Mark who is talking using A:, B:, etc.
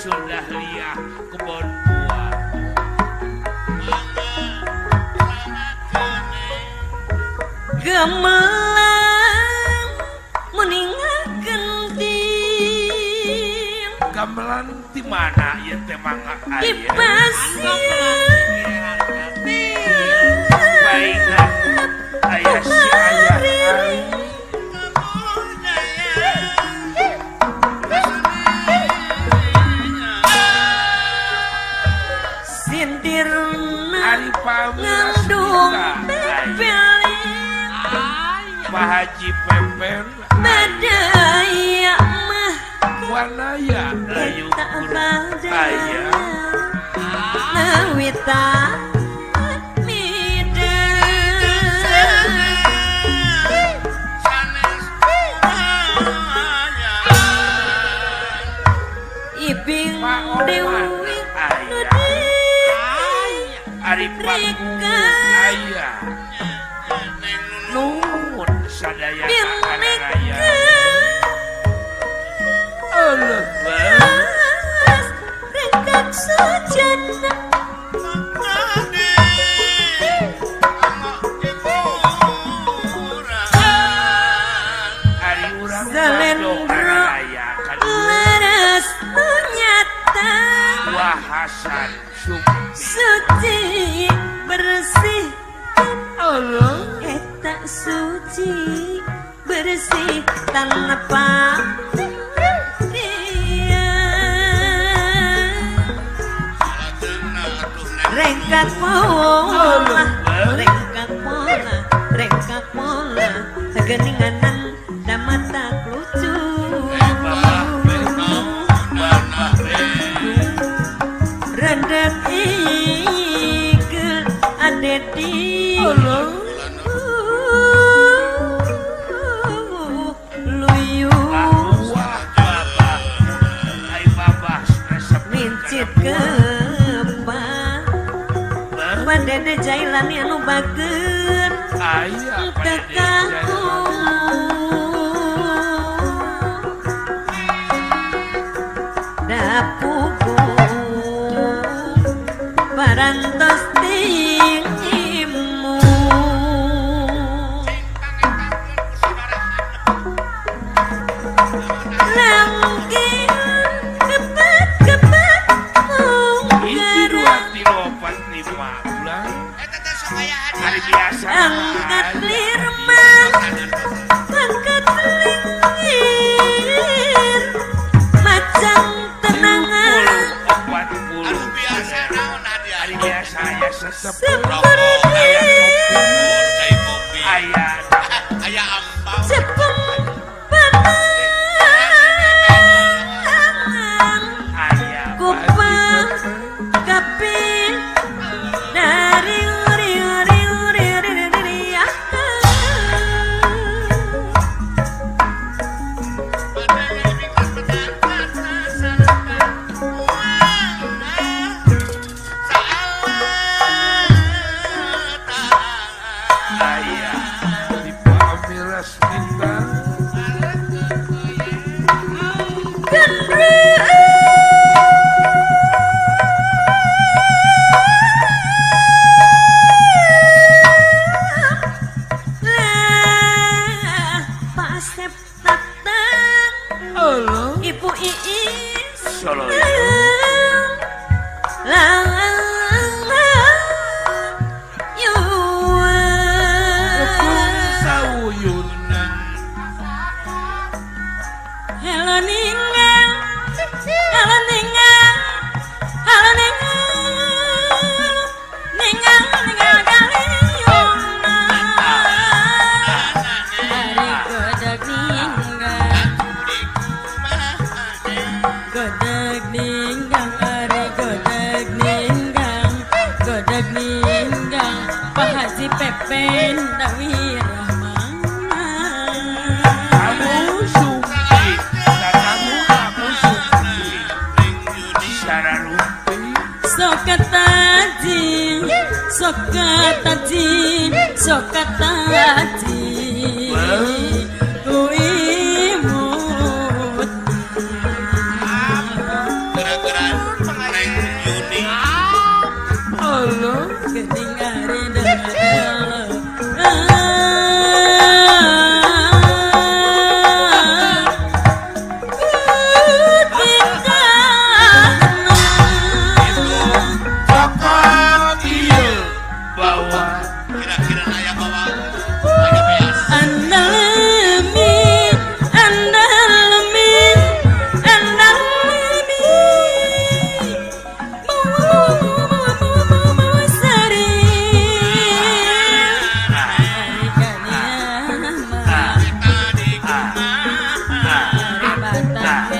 A: sudah lihat kebun buah.
B: Gamelan meninggalkan tim.
A: Gamelan di mana ya teh mangga
B: Di
A: aya?
B: pasir.
A: Baiklah, ayah si ayah ay.
B: Sindirna
A: Ari pamilas
B: ngandung
A: kita
B: pepelin.
A: Pak Haji Pepen
B: Badaya mah
A: wanaya layu
B: tak
A: kurang ayah.
B: Nawita Ibing Dewi
A: Ari panggung ayah nuhun sadaya raya. Allah
B: Mas rekat sujana
A: Ari urang
B: Zalendro
A: raya kan
B: laras menyata
A: Wah Hasan Sukti
B: suci bersih
A: Allah
B: eta suci bersih tanpa dia rengkat pola rengkat pola geninganan dan mata lucu rendek ikut ada di luyu
A: wah babah ai babah resep
B: mincit ke pada de jailan anu bageun
A: ayah
B: tekaku dapuku parantos tinggimu langkih kepet-kepet
A: itu 2 3 4 5 bulan hari biasa
B: angkat lirman angkat lingkir macam tenangan
A: 40 biasa naon hari biasa ya sesepuh
B: seperti
A: ayah
B: cepeng panangan
A: ayah
B: kupang kapin dari uri
A: ayah di pamilas kita
B: Pasep tatang
A: Allah
B: Ibu Iis
A: Solo sawuyunan
B: Halo ningal Halo ningal Halo ningal Ningal ningal galiyuna Hari godak ninggal Godak ninggal Hari godak ninggal Godak ninggal Pak Haji Pepen Dawi Rahmana
A: kamu suki dan kamu suki secara rumpi
B: Sokataji Sokataji Sokataji Ku imut
C: Gara-gara Menang